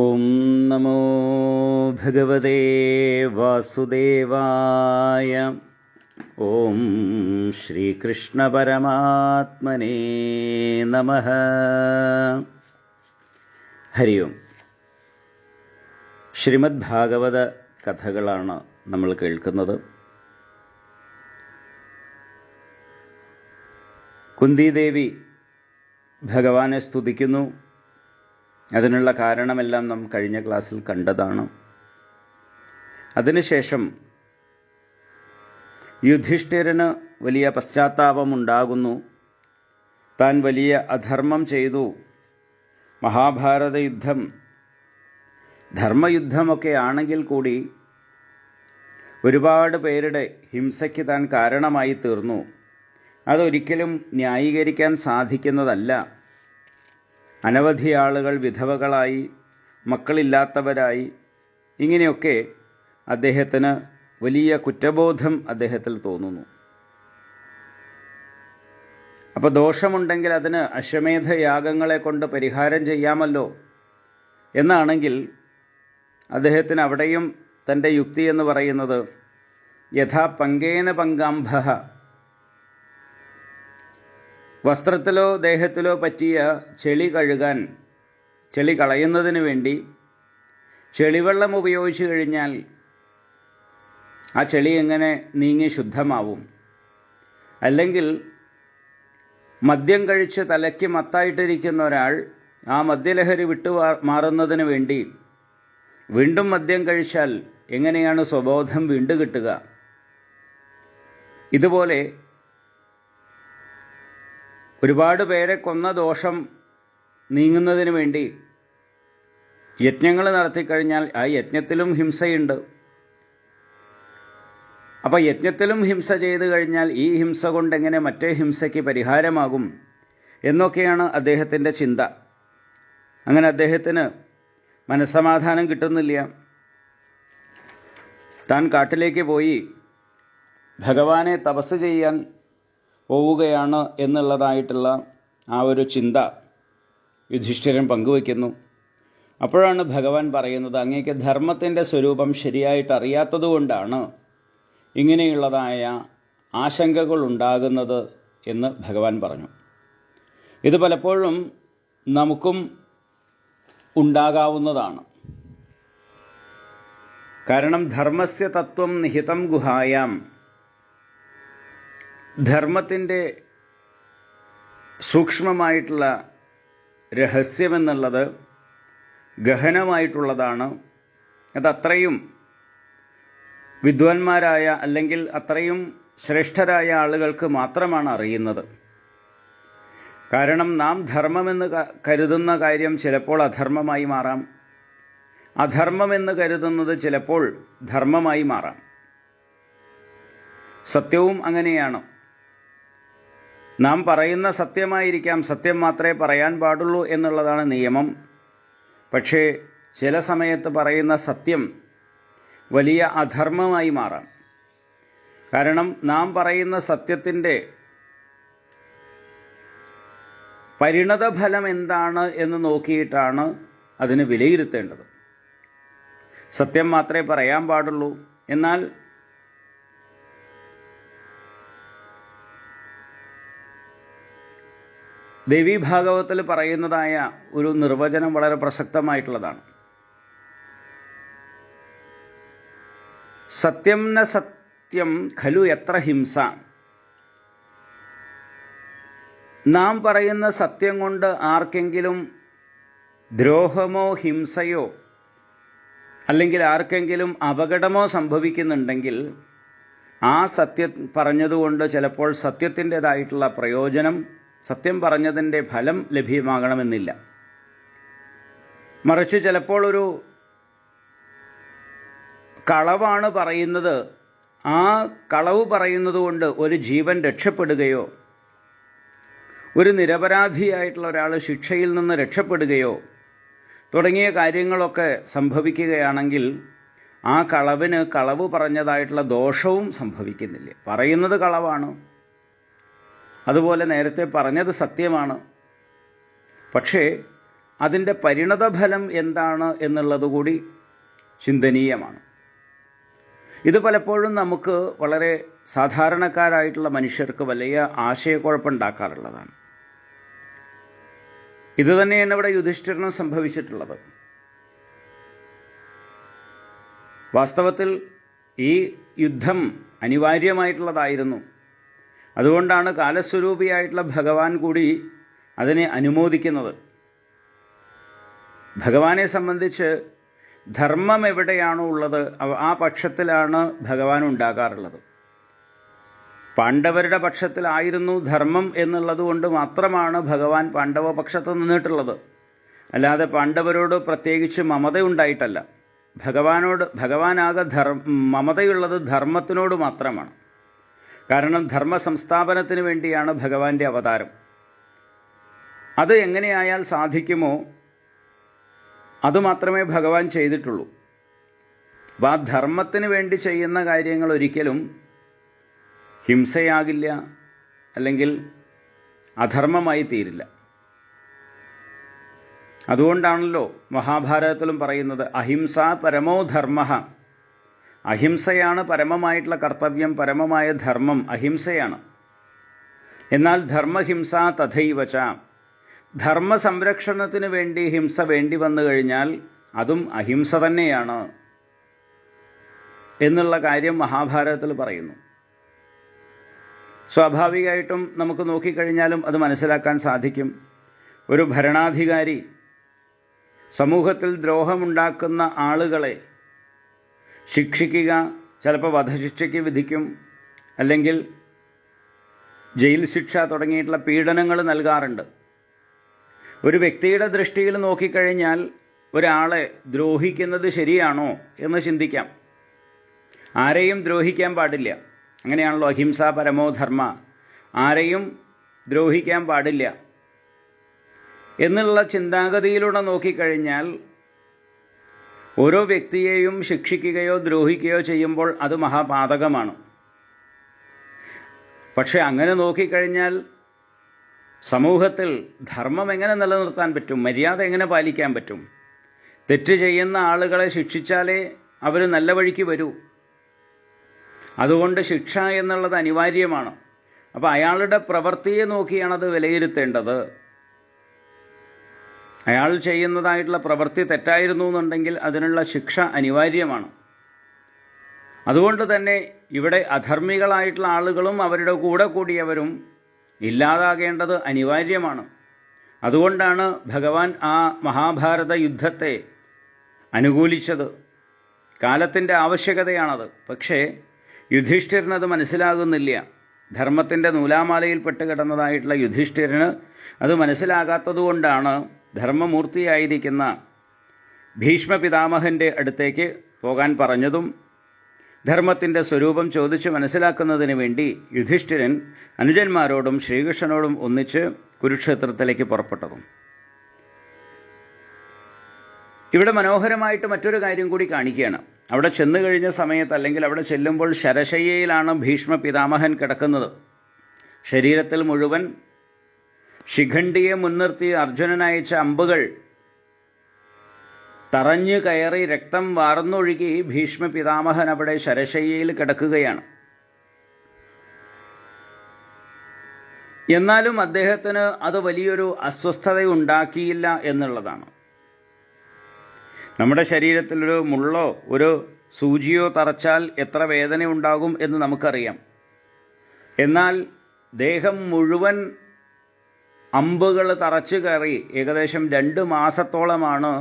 ഓം നമോ ഭഗവതേ വാസുദേവായ. ഓം ശ്രീകൃഷ്ണ പരമാത്മനേ നമഃ. ഹരി ഓം. ശ്രീമദ് ഭാഗവത കഥകളാണ് നമ്മൾ കേൾക്കുന്നത്. കുന്തിദേവി ഭഗവാനെ സ്തുതിക്കുന്നു. അതിനുള്ള കാരണമെല്ലാം നാം കഴിഞ്ഞ ക്ലാസ്സിൽ കണ്ടതാണ്. അതിനുശേഷം യുധിഷ്ഠിരന് വലിയ പശ്ചാത്താപമുണ്ടാകുന്നു. താൻ വലിയ അധർമ്മം ചെയ്തു. മഹാഭാരത യുദ്ധം ധർമ്മയുദ്ധമൊക്കെ ആണെങ്കിൽ കൂടി ഒരുപാട് പേരുടെ ഹിംസയ്ക്ക് താൻ കാരണമായി തീർന്നു. അതൊരിക്കലും ന്യായീകരിക്കാൻ സാധിക്കുന്നതല്ല. അനവധി ആളുകൾ വിധവകളായി, മക്കളില്ലാത്തവരായി, ഇങ്ങനെയൊക്കെ അദ്ദേഹത്തിന് വലിയ കുറ്റബോധം അദ്ദേഹത്തിൽ തോന്നുന്നു. അപ്പോൾ ദോഷമുണ്ടെങ്കിൽ അതിന് അശ്വമേധയാഗങ്ങളെ കൊണ്ട് പരിഹാരം ചെയ്യാമല്ലോ എന്നാണെങ്കിൽ അദ്ദേഹത്തിന് അവിടെയും തൻ്റെ യുക്തി എന്ന് പറയുന്നത് യഥാ പങ്കേന പങ്കാംഭഃ, വസ്ത്രത്തിലോ ദേഹത്തിലോ പറ്റിയ ചെളി കഴുകാൻ, ചെളി കളയുന്നതിന് വേണ്ടി ചെളിവെള്ളം ഉപയോഗിച്ചു കഴിഞ്ഞാൽ ആ ചെളി എങ്ങനെ നീങ്ങി ശുദ്ധമാവും? അല്ലെങ്കിൽ മദ്യം കഴിച്ച് തലയ്ക്ക് മത്തായിട്ടിരിക്കുന്ന ഒരാൾ ആ മദ്യലഹരി മാറുന്നതിന് വേണ്ടി വീണ്ടും മദ്യം കഴിച്ചാൽ എങ്ങനെയാണ് സ്വബോധം വീണ്ടും കിട്ടുക? ഇതുപോലെ ഒരുപാട് പേരെ കൊന്ന ദോഷം നീങ്ങുന്നതിന് വേണ്ടി യജ്ഞങ്ങൾ നടത്തിക്കഴിഞ്ഞാൽ ആ യജ്ഞത്തിലും ഹിംസയുണ്ട്. അപ്പോൾ യജ്ഞത്തിലും ഹിംസ ചെയ്തു കഴിഞ്ഞാൽ ഈ ഹിംസ കൊണ്ടെങ്ങനെ മറ്റേ ഹിംസയ്ക്ക് പരിഹാരമാകും എന്നൊക്കെയാണ് അദ്ദേഹത്തിൻ്റെ ചിന്ത. അങ്ങനെ അദ്ദേഹത്തിന് മനസ്സമാധാനം കിട്ടുന്നില്ല. താൻ കാട്ടിലേക്ക് പോയി ഭഗവാനെ തപസ് ചെയ്യാൻ പോവുകയാണ് എന്നുള്ളതായിട്ടുള്ള ആ ഒരു ചിന്ത യുധിഷ്ഠിരൻ പങ്കുവയ്ക്കുന്നു. അപ്പോഴാണ് ഭഗവാൻ പറയുന്നത്, അങ്ങേക്ക് ധർമ്മത്തിൻ്റെ സ്വരൂപം ശരിയായിട്ട് അറിയാത്തതുകൊണ്ടാണ് ഇങ്ങനെയുള്ളതായ ആശങ്കകൾ ഉണ്ടാകുന്നത് എന്ന് ഭഗവാൻ പറഞ്ഞു. ഇത് പലപ്പോഴും നമുക്കും ഉണ്ടാകാവുന്നതാണ്. കാരണം ധർമ്മസ്യ തത്വം നിഹിതം ഗുഹായാം, ധർമ്മത്തിൻ്റെ സൂക്ഷ്മമായിട്ടുള്ള രഹസ്യമെന്നുള്ളത് ഗഹനമായിട്ടുള്ളതാണ്. അതത്രയും വിദ്വാൻമാരായ അല്ലെങ്കിൽ അത്രയും ശ്രേഷ്ഠരായ ആളുകൾക്ക് മാത്രമാണ് അറിയുന്നത്. കാരണം നാം ധർമ്മമെന്ന് കരുതുന്ന കാര്യം ചിലപ്പോൾ അധർമ്മമായി മാറാം. അധർമ്മമെന്ന് കരുതുന്നത് ചിലപ്പോൾ ധർമ്മമായി മാറാം. സത്യവും അങ്ങനെയാണ്. നാം പറയുന്ന സത്യമായിരിക്കാം, സത്യം മാത്രമേ പറയാൻ പാടുള്ളൂ എന്നുള്ളതാണ് നിയമം. പക്ഷേ ചില സമയത്ത് പറയുന്ന സത്യം വലിയ അധർമ്മമായി മാറാം. കാരണം നാം പറയുന്ന സത്യത്തിൻ്റെ പരിണതഫലം എന്താണ് എന്ന് നോക്കിയിട്ടാണ് അതിന് വിലയിരുത്തേണ്ടത്. സത്യം മാത്രമേ പറയാൻ പാടുള്ളൂ. എന്നാൽ ദേവീ ഭാഗവതത്തിൽ പറയുന്നതായ ഒരു നിർവചനം വളരെ പ്രസക്തമായിട്ടുള്ളതാണ്. സത്യം ന സത്യം ഖലു എത്ര ഹിംസ. നാം പറയുന്ന സത്യം കൊണ്ട് ആർക്കെങ്കിലും ദ്രോഹമോ ഹിംസയോ അല്ലെങ്കിൽ ആർക്കെങ്കിലും അപകടമോ സംഭവിക്കുന്നുണ്ടെങ്കിൽ ആ സത്യം പറഞ്ഞതുകൊണ്ട് ചിലപ്പോൾ സത്യത്തിൻ്റെതായിട്ടുള്ള പ്രയോജനം, സത്യം പറഞ്ഞതിൻ്റെ ഫലം ലഭ്യമാകണമെന്നില്ല. മറിച്ച് ചിലപ്പോൾ ഒരു കളവാണ് പറയുന്നത്, ആ കളവ് പറയുന്നത് കൊണ്ട് ഒരു ജീവൻ രക്ഷപ്പെടുകയോ ഒരു നിരപരാധിയായിട്ടുള്ള ഒരാൾ ശിക്ഷയിൽ നിന്ന് രക്ഷപ്പെടുകയോ തുടങ്ങിയ കാര്യങ്ങളൊക്കെ സംഭവിക്കുകയാണെങ്കിൽ ആ കളവിന് കളവ് പറഞ്ഞതായിട്ടുള്ള ദോഷവും സംഭവിക്കുന്നില്ല. പറയുന്നത് കളവാണ്, അതുപോലെ നേരത്തെ പറഞ്ഞത് സത്യമാണ്. പക്ഷേ അതിൻ്റെ പരിണതഫലം എന്താണ് എന്നുള്ളതുകൂടി ചിന്തനീയമാണ്. ഇത് പലപ്പോഴും നമുക്ക് വളരെ സാധാരണക്കാരായിട്ടുള്ള മനുഷ്യർക്ക് വലിയ ആശയക്കുഴപ്പമുണ്ടാക്കാറുള്ളതാണ്. ഇതുതന്നെയാണ് ഇവിടെ യുധിഷ്ഠിരനും സംഭവിച്ചിട്ടുള്ളത്. വാസ്തവത്തിൽ ഈ യുദ്ധം അനിവാര്യമായിട്ടുള്ളതായിരുന്നു. അതുകൊണ്ടാണ് കാലസ്വരൂപിയായിട്ടുള്ള ഭഗവാൻ കൂടി അതിനെ അനുമോദിക്കുന്നത്. ഭഗവാനെ സംബന്ധിച്ച് ധർമ്മം എവിടെയാണോ ഉള്ളത് ആ പക്ഷത്തിലാണ് ഭഗവാൻ ഉണ്ടാകാറുള്ളത്. പാണ്ഡവരുടെ പക്ഷത്തിലായിരുന്നു ധർമ്മം എന്നുള്ളത് കൊണ്ട് മാത്രമാണ് ഭഗവാൻ പാണ്ഡവ പക്ഷത്ത് നിന്നിട്ടുള്ളത്. അല്ലാതെ പാണ്ഡവരോട് പ്രത്യേകിച്ച് മമതയുണ്ടായിട്ടല്ല. ഭഗവാനാകെ മമതയുള്ളത് ധർമ്മത്തിനോട് മാത്രമാണ്. കാരണം ധർമ്മ സംസ്ഥാപനത്തിന് വേണ്ടിയാണ് ഭഗവാന്റെ അവതാരം. അത് എങ്ങനെയായാൽ സാധിക്കുമോ അതുമാത്രമേ ഭഗവാൻ ചെയ്തിട്ടുള്ളൂ. അപ്പോൾ ആ ധർമ്മത്തിന് വേണ്ടി ചെയ്യുന്ന കാര്യങ്ങൾ ഒരിക്കലും ഹിംസയാകില്ല, അല്ലെങ്കിൽ അധർമ്മമായി തീരില്ല. അതുകൊണ്ടാണല്ലോ മഹാഭാരതത്തിലും പറയുന്നത് അഹിംസ പരമോ ധർമ്മ. അഹിംസയാണ് പരമമായിട്ടുള്ള കർത്തവ്യം, പരമമായ ധർമ്മം അഹിംസയാണ്. എന്നാൽ ധർമ്മഹിംസ തഥൈവച. ധർമ്മ സംരക്ഷണത്തിന് വേണ്ടി ഹിംസ വേണ്ടി വന്നു കഴിഞ്ഞാൽ അതും അഹിംസ തന്നെയാണ് എന്നുള്ള കാര്യം മഹാഭാരതത്തിൽ പറയുന്നു. സ്വാഭാവികമായിട്ടും നമുക്ക് നോക്കിക്കഴിഞ്ഞാലും അത് മനസ്സിലാക്കാൻ സാധിക്കും. ഒരു ഭരണാധികാരി സമൂഹത്തിൽ ദ്രോഹമുണ്ടാക്കുന്ന ആളുകളെ ശിക്ഷിക്കുക, ചിലപ്പോൾ വധശിക്ഷയ്ക്ക് വിധിക്കും, അല്ലെങ്കിൽ ജയിൽ ശിക്ഷ തുടങ്ങിയിട്ടുള്ള പീഡനങ്ങൾ നൽകാറുണ്ട്. ഒരു വ്യക്തിയുടെ ദൃഷ്ടിയിൽ നോക്കിക്കഴിഞ്ഞാൽ ഒരാളെ ദ്രോഹിക്കുന്നത് ശരിയാണോ എന്ന് ചിന്തിക്കാം. ആരെയും ദ്രോഹിക്കാൻ പാടില്ല. അങ്ങനെയാണല്ലോ അഹിംസ പരമോ ധർമ്മ. ആരെയും ദ്രോഹിക്കാൻ പാടില്ല എന്നുള്ള ചിന്താഗതിയിലൂടെ നോക്കിക്കഴിഞ്ഞാൽ ഓരോ വ്യക്തിയെയും ശിക്ഷിക്കുകയോ ദ്രോഹിക്കുകയോ ചെയ്യുമ്പോൾ അത് മഹാപാതകമാണ്. പക്ഷെ അങ്ങനെ നോക്കിക്കഴിഞ്ഞാൽ സമൂഹത്തിൽ ധർമ്മം എങ്ങനെ നിലനിർത്താൻ പറ്റും? മര്യാദ എങ്ങനെ പാലിക്കാൻ പറ്റും? തെറ്റ് ചെയ്യുന്ന ആളുകളെ ശിക്ഷിച്ചാലേ അവർ നല്ല വഴിക്ക് വരൂ. അതുകൊണ്ട് ശിക്ഷ എന്നുള്ളത് അനിവാര്യമാണ്. അപ്പോൾ അയാളുടെ പ്രവൃത്തിയെ നോക്കിയാണത് വിലയിരുത്തേണ്ടത്. അയാൾ ചെയ്യുന്നതായിട്ടുള്ള പ്രവൃത്തി തെറ്റായിരുന്നു എന്നുണ്ടെങ്കിൽ അതിനുള്ള ശിക്ഷ അനിവാര്യമാണ്. അതുകൊണ്ട് തന്നെ ഇവിടെ അധർമ്മികളായിട്ടുള്ള ആളുകളും അവരുടെ കൂടെ കൂടിയവരും ഇല്ലാതാകേണ്ടത് അനിവാര്യമാണ്. അതുകൊണ്ടാണ് ഭഗവാൻ ആ മഹാഭാരത യുദ്ധത്തെ അനുകൂലിച്ചത്. കാലത്തിൻ്റെ ആവശ്യകതയാണത്. പക്ഷേ യുധിഷ്ഠിരനത് മനസ്സിലാകുന്നില്ല. ധർമ്മത്തിൻ്റെ നൂലാമാലയിൽപ്പെട്ട് കിടന്നതായിട്ടുള്ള യുധിഷ്ഠിരന് അത് മനസ്സിലാകാത്തതുകൊണ്ടാണ് ധർമ്മമൂർത്തിയായിരിക്കുന്ന ഭീഷ്മ പിതാമഹൻ്റെ അടുത്തേക്ക് പോകാൻ പറഞ്ഞതും ധർമ്മത്തിൻ്റെ സ്വരൂപം ചോദിച്ച് മനസ്സിലാക്കുന്നതിന് വേണ്ടി യുധിഷ്ഠിരൻ അനുജന്മാരോടും ശ്രീകൃഷ്ണനോടും ഒന്നിച്ച് കുരുക്ഷേത്രത്തിലേക്ക് പുറപ്പെട്ടതും. ഇവിടെ മനോഹരമായിട്ട് മറ്റൊരു കാര്യം കൂടി കാണിക്കുകയാണ്. അവിടെ ചെന്നു കഴിഞ്ഞ സമയത്ത്, അല്ലെങ്കിൽ അവിടെ ചെല്ലുമ്പോൾ ശരശയ്യയിലാണ് ഭീഷ്മ പിതാമഹൻ കിടക്കുന്നത്. ശരീരത്തിൽ മുഴുവൻ ശിഖണ്ഡിയെ മുൻനിർത്തി അർജുനൻ അയച്ച അമ്പുകൾ തറഞ്ഞു കയറി രക്തം വാർന്നൊഴുകി ഭീഷ്മ പിതാമഹൻ അവിടെ ശരശയ്യയിൽ കിടക്കുകയാണ്. എന്നാലും അദ്ദേഹത്തിന് അത് വലിയൊരു അസ്വസ്ഥതയുണ്ടാക്കിയില്ല എന്നുള്ളതാണ്. നമ്മുടെ ശരീരത്തിലൊരു മുള്ളോ ഒരു സൂചിയോ തറച്ചാൽ എത്ര വേദന ഉണ്ടാകും എന്ന് നമുക്കറിയാം. എന്നാൽ ദേഹം മുഴുവൻ അമ്പുകൾ തറച്ചു കയറി ഏകദേശം 2 മാസത്തോളമാണ്,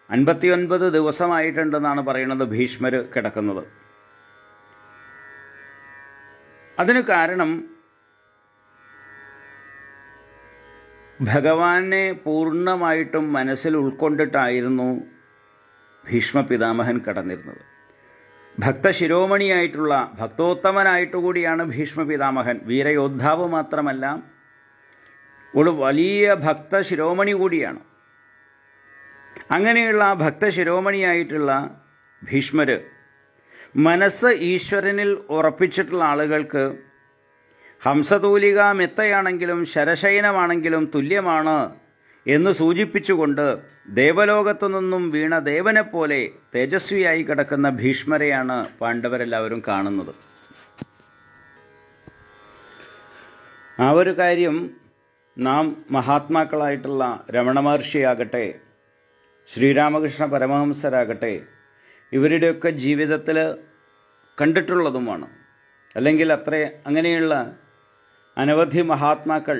59 ദിവസമായിട്ടുണ്ടെന്നാണ് പറയുന്നത്, ഭീഷ്മർ കിടക്കുന്നത്. അതിന് കാരണം ഭഗവാനെ പൂർണ്ണമായിട്ടും മനസ്സിൽ ഉൾക്കൊണ്ടിട്ടായിരുന്നു ഭീഷ്മ പിതാമഹൻ കടന്നിരുന്നത്. ഭക്തശിരോമണിയായിട്ടുള്ള ഭക്തോത്തമനായിട്ടുകൂടിയാണ് ഭീഷ്മ പിതാമഹൻ. വീരയോദ്ധാവ് മാത്രമല്ല, ഒരു വലിയ ഭക്തശിരോമണി കൂടിയാണ്. അങ്ങനെയുള്ള ഭക്തശിരോമണിയായിട്ടുള്ള ഭീഷ്മർ മനസ്സ് ഈശ്വരനിൽ ഉറപ്പിച്ചിട്ടുള്ള ആളുകൾക്ക് ഹംസതൂലിക മെത്തയാണെങ്കിലും ശരശയനമാണെങ്കിലും തുല്യമാണ് എന്ന് സൂചിപ്പിച്ചുകൊണ്ട് ദേവലോകത്തു നിന്നും വീണ ദേവനെപ്പോലെ തേജസ്വിയായി കിടക്കുന്ന ഭീഷ്മരെയാണ് പാണ്ഡവരെല്ലാവരും കാണുന്നത്. ആ ഒരു കാര്യം നാം മഹാത്മാക്കളായിട്ടുള്ള രമണ മഹർഷിയാകട്ടെ, ശ്രീരാമകൃഷ്ണ പരമഹംസരാകട്ടെ, ഇവരുടെയൊക്കെ ജീവിതത്തിൽ കണ്ടിട്ടുള്ളതുമാണ്. അല്ലെങ്കിൽ അങ്ങനെയുള്ള അനവധി മഹാത്മാക്കൾ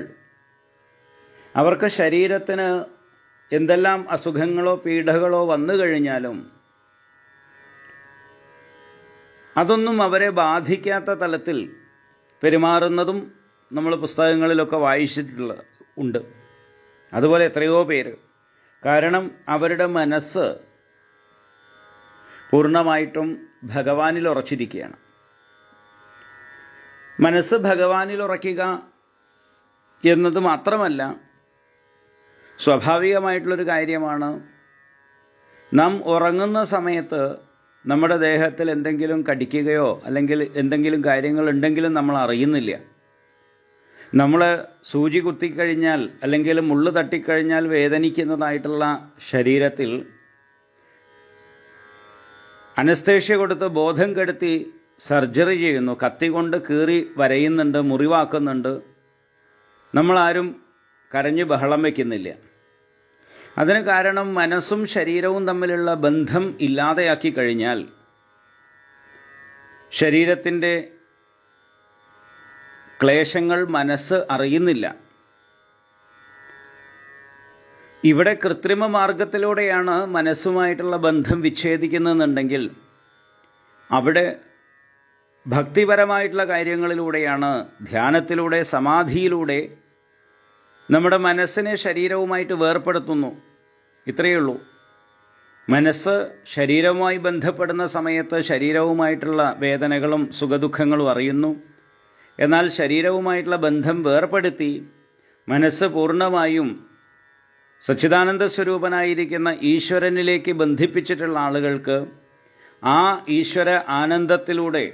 അവർക്ക് ശരീരത്തിന് എന്തെല്ലാം അസുഖങ്ങളോ പീഡകളോ വന്നു കഴിഞ്ഞാലും അതൊന്നും അവരെ ബാധിക്കാത്ത തലത്തിൽ പെരുമാറുന്നതും നമ്മൾ പുസ്തകങ്ങളിലൊക്കെ ഉണ്ട്. അതുപോലെ എത്രയോ പേര്. കാരണം അവരുടെ മനസ്സ് പൂർണ്ണമായിട്ടും ഭഗവാനിൽ ഉറച്ചിരിക്കുകയാണ്. മനസ്സ് ഭഗവാനിൽ ഉറയ്ക്കുക എന്നത് മാത്രമല്ല, സ്വാഭാവികമായിട്ടുള്ളൊരു കാര്യമാണ്. നാം ഉറങ്ങുന്ന സമയത്ത് നമ്മുടെ ദേഹത്തിൽ എന്തെങ്കിലും കടിക്കുകയോ അല്ലെങ്കിൽ എന്തെങ്കിലും കാര്യങ്ങളുണ്ടെങ്കിലും നമ്മൾ അറിയുന്നില്ല. നമ്മൾ സൂചി കുത്തിക്കഴിഞ്ഞാൽ അല്ലെങ്കിൽ മുള്ളു തട്ടിക്കഴിഞ്ഞാൽ വേദനിക്കുന്നതായിട്ടുള്ള ശരീരത്തിൽ അനസ്തേഷ്യ കൊടുത്ത് ബോധം കെടുത്തി സർജറി ചെയ്യുന്നു. കത്തി കൊണ്ട് കീറി വരയുന്നുണ്ട്, മുറിവാക്കുന്നുണ്ട്. നമ്മളാരും കരഞ്ഞ് ബഹളം വയ്ക്കുന്നില്ല. അതിന് കാരണം മനസ്സും ശരീരവും തമ്മിലുള്ള ബന്ധം ഇല്ലാതെയാക്കി കഴിഞ്ഞാൽ ശരീരത്തിൻ്റെ ക്ലേശങ്ങൾ മനസ്സ് അറിയുന്നില്ല. ഇവിടെ കൃത്രിമ മാർഗത്തിലൂടെയാണ് മനസ്സുമായിട്ടുള്ള ബന്ധം വിച്ഛേദിക്കുന്നതെന്നുണ്ടെങ്കിൽ അവിടെ ഭക്തിപരമായിട്ടുള്ള കാര്യങ്ങളിലൂടെയാണ്, ധ്യാനത്തിലൂടെ, സമാധിയിലൂടെ നമ്മുടെ മനസ്സിനെ ശരീരവുമായിട്ട് വേർപ്പെടുത്തുന്നു. ഇത്രയേ ഉള്ളൂ. മനസ്സ് ശരീരവുമായി ബന്ധപ്പെടുന്ന സമയത്ത് ശരീരവുമായിട്ടുള്ള വേദനകളും സുഖദുഃഖങ്ങളും അറിയുന്നു. എന്നാൽ ശരീരവുമായിട്ടുള്ള ബന്ധം വേർപ്പെടുത്തി മനസ്സ് പൂർണ്ണമായും സച്ചിദാനന്ദ സ്വരൂപനായിരിക്കുന്ന ഈശ്വരനിലേക്ക് ബന്ധിപ്പിച്ചിട്ടുള്ള ആളുകൾക്ക് ആ ഈശ്വര ആനന്ദത്തിലൂടെ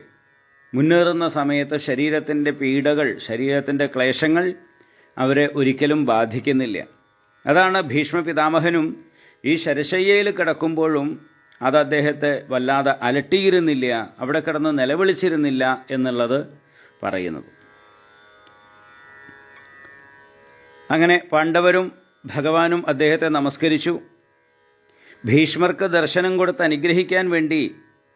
മുന്നേറുന്ന സമയത്ത് ശരീരത്തിൻ്റെ പീഡകൾ, ശരീരത്തിൻ്റെ ക്ലേശങ്ങൾ അവരെ ഒരിക്കലും ബാധിക്കുന്നില്ല. അതാണ് ഭീഷ്മ പിതാമഹനും ഈ ശരശയ്യയിൽ കിടക്കുമ്പോഴും അത് അദ്ദേഹത്തെ വല്ലാതെ അലട്ടിയിരുന്നില്ല, അവിടെ കിടന്ന് നിലവിളിച്ചിരുന്നില്ല എന്നുള്ളത് പറയുന്നത്. അങ്ങനെ പാണ്ഡവരും ഭഗവാനും അദ്ദേഹത്തെ നമസ്കരിച്ചു. ഭീഷ്മർക്ക് ദർശനം കൊടുത്ത് അനുഗ്രഹിക്കാൻ വേണ്ടി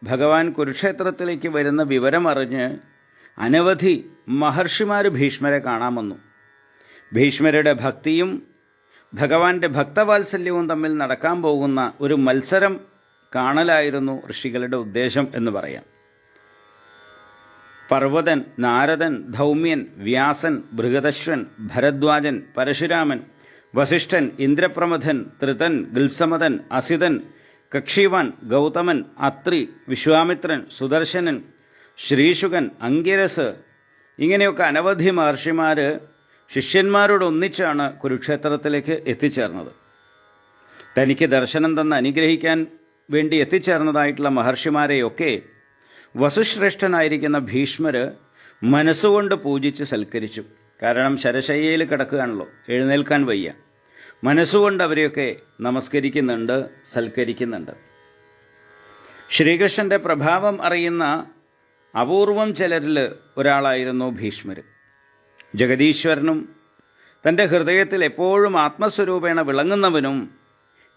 ഭഗവാൻ കുരുക്ഷേത്രത്തിലേക്ക് വരുന്ന വിവരം അറിഞ്ഞ് അനവധി മഹർഷിമാർ ഭീഷ്മരെ കാണാൻ വന്നു. ഭീഷ്മരുടെ ഭക്തിയും ഭഗവാന്റെ ഭക്തവാത്സല്യവും തമ്മിൽ നടക്കാൻ പോകുന്ന ഒരു മത്സരം കാണലായിരുന്നു ഋഷികളുടെ ഉദ്ദേശം എന്ന് പറയാം. പർവ്വതൻ, നാരദൻ, ധൗമ്യൻ, വ്യാസൻ, ബൃഹദശ്വൻ, ഭരദ്വാജൻ, പരശുരാമൻ, വസിഷ്ഠൻ, ഇന്ദ്രപ്രമഥൻ, ത്രിതൻ, ഗിൽസമതൻ, അസിതൻ, കക്ഷിവാൻ, ഗൗതമൻ, അത്രി, വിശ്വാമിത്രൻ, സുദർശനൻ, ശ്രീശുകൻ, അങ്കിരസ്, ഇങ്ങനെയൊക്കെ അനവധി മഹർഷിമാർ ശിഷ്യന്മാരോടൊന്നിച്ചാണ് കുരുക്ഷേത്രത്തിലേക്ക് എത്തിച്ചേർന്നത്. തനിക്ക് ദർശനം തന്ന് അനുഗ്രഹിക്കാൻ വേണ്ടി എത്തിച്ചേർന്നതായിട്ടുള്ള മഹർഷിമാരെയൊക്കെ വസുശ്രേഷ്ഠനായിരിക്കുന്ന ഭീഷ്മർ മനസ്സുകൊണ്ട് പൂജിച്ച് സൽക്കരിച്ചു. കാരണം ശരശയ്യയിൽ കിടക്കുകയാണല്ലോ, എഴുന്നേൽക്കാൻ വയ്യ. മനസ്സുകൊണ്ട് അവരെയൊക്കെ നമസ്കരിക്കുന്നുണ്ട്, സൽക്കരിക്കുന്നുണ്ട്. ശ്രീകൃഷ്ണൻ്റെ പ്രഭാവം അറിയുന്ന അപൂർവം ചിലരിൽ ഒരാളായിരുന്നു ഭീഷ്മർ. ജഗദീശ്വരനും തൻ്റെ ഹൃദയത്തിൽ എപ്പോഴും ആത്മസ്വരൂപേണ വിളങ്ങുന്നവനും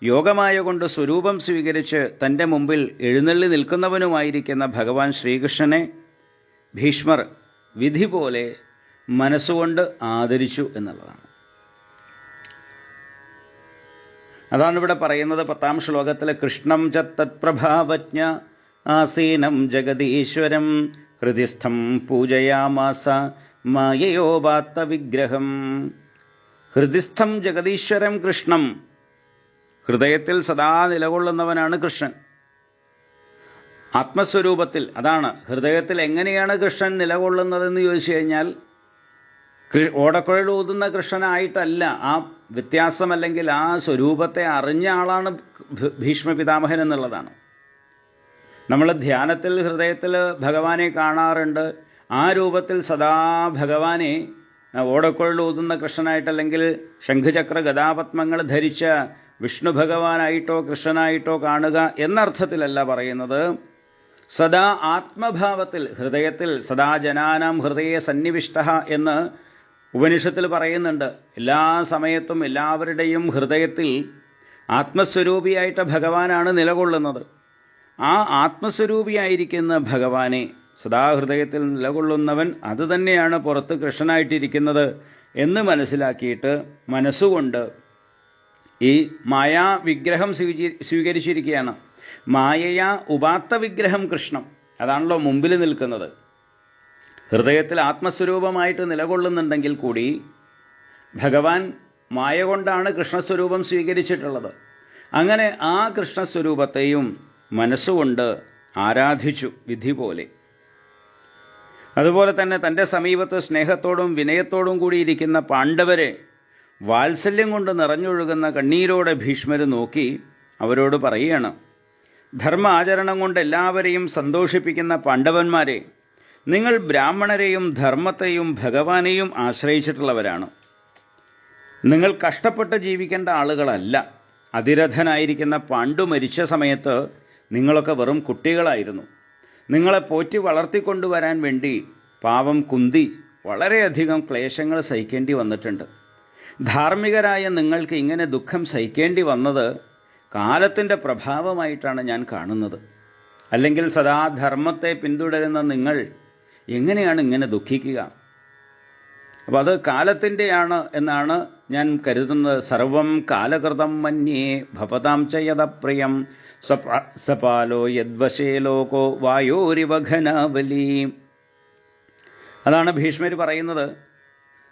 യോഗമായ കൊണ്ട് സ്വരൂപം സ്വീകരിച്ച് തൻ്റെ മുമ്പിൽ എഴുന്നള്ളി നിൽക്കുന്നവനുമായിരിക്കുന്ന ഭഗവാൻ ശ്രീകൃഷ്ണനെ ഭീഷ്മർ വിധി പോലെ മനസ്സുകൊണ്ട് ആദരിച്ചു എന്നുള്ളതാണ്. അതാണ് ഇവിടെ പറയുന്നത് 10ാം ശ്ലോകത്തിൽ. കൃഷ്ണം ച തത്പ്രഭാവജ്ഞ ആസീനം ജഗദീശ്വരം ഹൃദിസ്ഥം പൂജയാമാസ മായയോപാത്ത വിഗ്രഹം. ഹൃദിസ്ഥം ജഗദീശ്വരം കൃഷ്ണം, ഹൃദയത്തിൽ സദാ നിലകൊള്ളുന്നവനാണ് കൃഷ്ണൻ. ആത്മസ്വരൂപത്തിൽ, അതാണ് ഹൃദയത്തിൽ എങ്ങനെയാണ് കൃഷ്ണൻ നിലകൊള്ളുന്നതെന്ന് ചോദിച്ചു കഴിഞ്ഞാൽ ഓടക്കുഴൽ ഊതുന്ന കൃഷ്ണനായിട്ടല്ല. ആ വ്യത്യാസം അല്ലെങ്കിൽ ആ സ്വരൂപത്തെ അറിഞ്ഞ ആളാണ് ഭീഷ്മ പിതാമഹൻ എന്നുള്ളതാണ്. നമ്മൾ ധ്യാനത്തിൽ ഹൃദയത്തിൽ ഭഗവാനെ കാണാറുണ്ട്. ആ രൂപത്തിൽ സദാ ഭഗവാനെ ഓടക്കുഴൽ ഊതുന്ന കൃഷ്ണനായിട്ടല്ലെങ്കിൽ ശംഖുചക്ര ഗദാപത്മങ്ങൾ ധരിച്ച വിഷ്ണു ഭഗവാനായിട്ടോ കൃഷ്ണനായിട്ടോ കാണുക എന്നർത്ഥത്തിലല്ല പറയുന്നത്. സദാ ആത്മഭാവത്തിൽ, ഹൃദയത്തിൽ, സദാ ജനാനാം ഹൃദയ സന്നിവിഷ്ട എന്ന് ഉപനിഷത്തിൽ പറയുന്നുണ്ട്. എല്ലാ സമയത്തും എല്ലാവരുടെയും ഹൃദയത്തിൽ ആത്മസ്വരൂപിയായിട്ട് ഭഗവാനാണ് നിലകൊള്ളുന്നത്. ആ ആത്മസ്വരൂപിയായിരിക്കുന്ന ഭഗവാനെ സദാഹൃദയത്തിൽ നിലകൊള്ളുന്നവൻ അതുതന്നെയാണ് പുറത്ത് കൃഷ്ണനായിട്ടിരിക്കുന്നത് എന്ന് മനസ്സിലാക്കിയിട്ട് മനസ്സുകൊണ്ട് ഈ മായാ വിഗ്രഹം സ്വീകരിച്ചിരിക്കുകയാണ്. മായയാ ഉപാത്ത വിഗ്രഹം കൃഷ്ണം, അതാണല്ലോ മുമ്പിൽ നിൽക്കുന്നത്. ഹൃദയത്തിൽ ആത്മസ്വരൂപമായിട്ട് നിലകൊള്ളുന്നുണ്ടെങ്കിൽ കൂടി ഭഗവാൻ മായ കൊണ്ടാണ് കൃഷ്ണസ്വരൂപം സ്വീകരിച്ചിട്ടുള്ളത്. അങ്ങനെ ആ കൃഷ്ണസ്വരൂപത്തെയും മനസ്സുകൊണ്ട് ആരാധിച്ചു വിധി പോലെ. അതുപോലെ തന്നെ തൻ്റെ സമീപത്ത് സ്നേഹത്തോടും വിനയത്തോടും കൂടിയിരിക്കുന്ന പാണ്ഡവരെ വാത്സല്യം കൊണ്ട് നിറഞ്ഞൊഴുകുന്ന കണ്ണീരോടെ ഭീഷ്മർ നോക്കി അവരോട് പറയുകയാണ്, ധർമ്മ ആചരണം കൊണ്ട് എല്ലാവരെയും സന്തോഷിപ്പിക്കുന്ന പാണ്ഡവന്മാരെ, നിങ്ങൾ ബ്രാഹ്മണരെയും ധർമ്മത്തെയും ഭഗവാനെയും ആശ്രയിച്ചിട്ടുള്ളവരാണ്. നിങ്ങൾ കഷ്ടപ്പെട്ട് ജീവിക്കേണ്ട ആളുകളല്ല. അതിരഥനായിരിക്കുന്ന പാണ്ഡു മരിച്ച സമയത്ത് നിങ്ങളൊക്കെ വെറും കുട്ടികളായിരുന്നു. നിങ്ങളെ പോറ്റി വളർത്തിക്കൊണ്ടുവരാൻ വേണ്ടി പാവം കുന്തി വളരെയധികം ക്ലേശങ്ങൾ സഹിക്കേണ്ടി വന്നിട്ടുണ്ട്. ധാർമ്മികരായ നിങ്ങൾക്ക് ഇങ്ങനെ ദുഃഖം സഹിക്കേണ്ടി വന്നത് കാലത്തിൻ്റെ പ്രഭാവമായിട്ടാണ് ഞാൻ കാണുന്നത്. അല്ലെങ്കിൽ സദാ ധർമ്മത്തെ പിന്തുടരുന്ന നിങ്ങൾ എങ്ങനെയാണ് ഇങ്ങനെ ദുഃഖിക്കുക? അപ്പം അത് കാലത്തിൻ്റെയാണ് എന്നാണ് ഞാൻ കരുതുന്നത്. സർവം കാലകൃതം മന്യേ ഭവതാം ചയതപ്രിയം സപാലോ യദ്വശേ ലോകോ വായോരിവഘനാവലി. അതാണ് ഭീഷ്മർ പറയുന്നത്.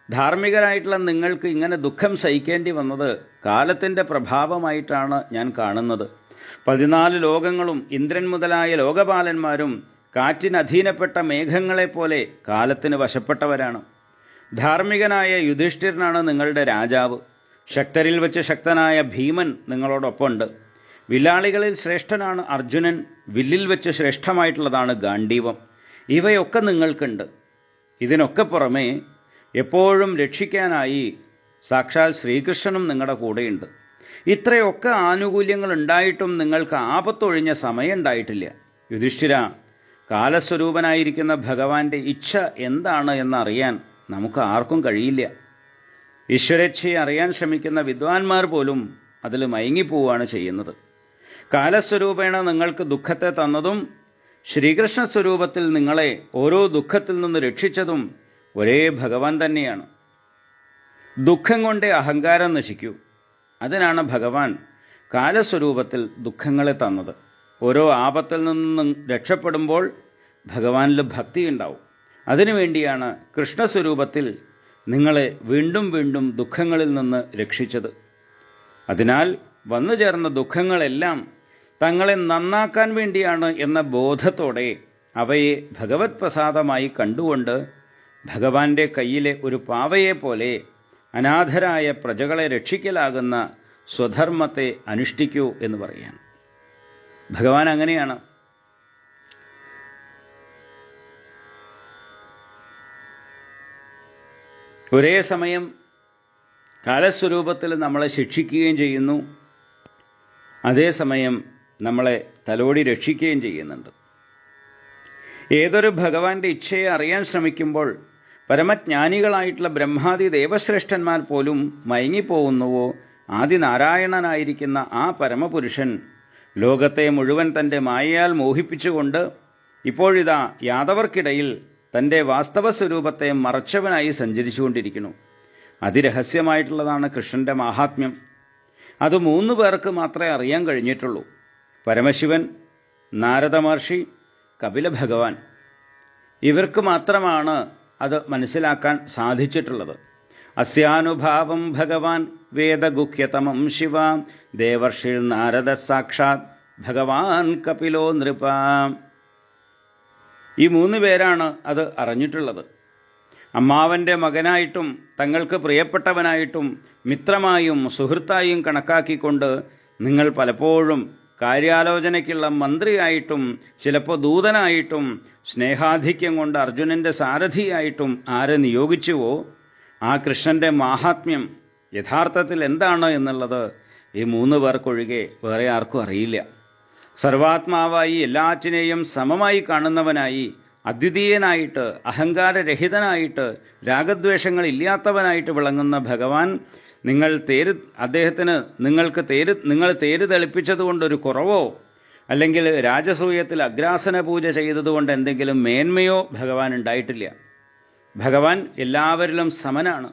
ധാർമ്മികരായിട്ടുള്ള നിങ്ങൾക്ക് ഇങ്ങനെ ദുഃഖം സഹിക്കേണ്ടി വന്നത് കാലത്തിൻ്റെ പ്രഭാവമായിട്ടാണ് ഞാൻ കാണുന്നത്. 14 ലോകങ്ങളും ഇന്ദ്രൻ മുതലായ ലോകപാലന്മാരും കാറ്റിനധീനപ്പെട്ട മേഘങ്ങളെപ്പോലെ കാലത്തിന് വശപ്പെട്ടവരാണ്. ധാർമ്മികനായ യുധിഷ്ഠിരനാണ് നിങ്ങളുടെ രാജാവ്. ശക്തരിൽ വെച്ച് ശക്തനായ ഭീമൻ നിങ്ങളോടൊപ്പമുണ്ട്. വില്ലാളികളിൽ ശ്രേഷ്ഠനാണ് അർജുനൻ. വില്ലിൽ വെച്ച് ശ്രേഷ്ഠമായിട്ടുള്ളതാണ് ഗാണ്ഡീവം. ഇവയൊക്കെ നിങ്ങൾക്കുണ്ട്. ഇതിനൊക്കെ പുറമേ എപ്പോഴും രക്ഷിക്കാനായി സാക്ഷാൽ ശ്രീകൃഷ്ണനും നിങ്ങളുടെ കൂടെയുണ്ട്. ഇത്രയൊക്കെ ആനുകൂല്യങ്ങൾ ഉണ്ടായിട്ടും നിങ്ങൾക്ക് ആപത്തൊഴിഞ്ഞ സമയം ഉണ്ടായിട്ടില്ല. യുധിഷ്ഠിര, കാലസ്വരൂപനായിരിക്കുന്ന ഭഗവാന്റെ ഇച്ഛ എന്താണ് എന്നറിയാൻ നമുക്ക് ആർക്കും കഴിയില്ല. ഈശ്വരേച്ഛയെ അറിയാൻ ശ്രമിക്കുന്ന വിദ്വാൻമാർ പോലും അതിൽ മയങ്ങിപ്പോവുകയാണ് ചെയ്യുന്നത്. കാലസ്വരൂപേണ നിങ്ങൾക്ക് ദുഃഖത്തെ തന്നതും ശ്രീകൃഷ്ണ സ്വരൂപത്തിൽ നിങ്ങളെ ഓരോ ദുഃഖത്തിൽ നിന്ന് രക്ഷിച്ചതും ഒരേ ഭഗവാൻ തന്നെയാണ്. ദുഃഖം കൊണ്ട് അഹങ്കാരം നശിക്കൂ. അതിനാണ് ഭഗവാൻ കാലസ്വരൂപത്തിൽ ദുഃഖങ്ങളെ തന്നത്. ഓരോ ആപത്തിൽ നിന്നും രക്ഷപ്പെടുമ്പോൾ ഭഗവാനിൽ ഭക്തി ഉണ്ടാവും. അതിനുവേണ്ടിയാണ് കൃഷ്ണസ്വരൂപത്തിൽ നിങ്ങളെ വീണ്ടും വീണ്ടും ദുഃഖങ്ങളിൽ നിന്ന് രക്ഷിച്ചത്. അതിനാൽ വന്നു ചേർന്ന ദുഃഖങ്ങളെല്ലാം തങ്ങളെ നന്നാക്കാൻ വേണ്ടിയാണ് എന്ന ബോധത്തോടെ അവയെ ഭഗവത് പ്രസാദമായി കണ്ടുകൊണ്ട് ഭഗവാന്റെ കയ്യിലെ ഒരു പാവയെപ്പോലെ അനാഥരായ പ്രജകളെ രക്ഷിക്കലാകുന്ന സ്വധർമ്മത്തെ അനുഷ്ഠിക്കൂ എന്ന് പറയാൻ. ഭഗവാൻ അങ്ങനെയാണ്. ഒരേ സമയം കാലസ്വരൂപത്തിൽ നമ്മളെ ശിക്ഷിക്കുകയും ചെയ്യുന്നു, അതേസമയം നമ്മളെ തലോടി രക്ഷിക്കുകയും ചെയ്യുന്നുണ്ട്. ഏതൊരു ഭഗവാന്റെ ഇച്ഛയെ അറിയാൻ ശ്രമിക്കുമ്പോൾ പരമജ്ഞാനികളായിട്ടുള്ള ബ്രഹ്മാദി ദേവശ്രേഷ്ഠന്മാർ പോലും മയങ്ങിപ്പോകുന്നുവോ, ആദിനാരായണനായിരിക്കുന്ന ആ പരമപുരുഷൻ ലോകത്തെ മുഴുവൻ തൻ്റെ മായയാൽ മോഹിപ്പിച്ചുകൊണ്ട് ഇപ്പോഴിതാ യാദവർക്കിടയിൽ തൻ്റെ വാസ്തവ സ്വരൂപത്തെ മറച്ചവനായി സഞ്ചരിച്ചുകൊണ്ടിരിക്കുന്നു. അതിരഹസ്യമായിട്ടുള്ളതാണ് കൃഷ്ണൻ്റെ മാഹാത്മ്യം. അത് 3 പേർക്ക് മാത്രമേ അറിയാൻ കഴിഞ്ഞിട്ടുള്ളൂ. പരമശിവൻ, നാരദ മഹർഷി, കപില ഭഗവാൻ. ഇവർക്ക് മാത്രമാണ് അത് മനസ്സിലാക്കാൻ സാധിച്ചിട്ടുള്ളത്. അസ്യാനുഭാവം ഭഗവാൻ വേദഗുഹ്യതമം ശിവ ദേവർഷിൽ നാരദ സാക്ഷാത് ഭഗവാൻ കപിലോ നൃപ. ഈ 3 പേരാണ് അത് അറിഞ്ഞിട്ടുള്ളത്. അമ്മാവൻ്റെ മകനായിട്ടും തങ്ങൾക്ക് പ്രിയപ്പെട്ടവനായിട്ടും മിത്രമായും സുഹൃത്തായും കണക്കാക്കിക്കൊണ്ട് നിങ്ങൾ പലപ്പോഴും കാര്യാലോചനയ്ക്കുള്ള മന്ത്രിയായിട്ടും ചിലപ്പോൾ ദൂതനായിട്ടും സ്നേഹാധിക്യം കൊണ്ട് അർജുനൻ്റെ സാരഥിയായിട്ടും ആരെ നിയോഗിച്ചുവോ ആ കൃഷ്ണൻ്റെ മാഹാത്മ്യം യഥാർത്ഥത്തിൽ എന്താണ് എന്നുള്ളത് ഈ 3 പേർക്കൊഴികെ വേറെ ആർക്കും അറിയില്ല. സർവാത്മാവായി എല്ലാറ്റിനെയും സമമായി കാണുന്നവനായി, അദ്വിതീയനായിട്ട്, അഹങ്കാരരഹിതനായിട്ട്, രാഗദ്വേഷങ്ങൾ ഇല്ലാത്തവനായിട്ട് വിളങ്ങുന്ന ഭഗവാൻ നിങ്ങൾ തേര് തെളിപ്പിച്ചതുകൊണ്ടൊരു കുറവോ അല്ലെങ്കിൽ രാജസൂയത്തിൽ അഗ്രാസന പൂജ ചെയ്തതുകൊണ്ട് എന്തെങ്കിലും മേന്മയോ ഭഗവാൻ ഉണ്ടായിട്ടില്ല. ഭഗവാൻ എല്ലാവരിലും സമനാണ്,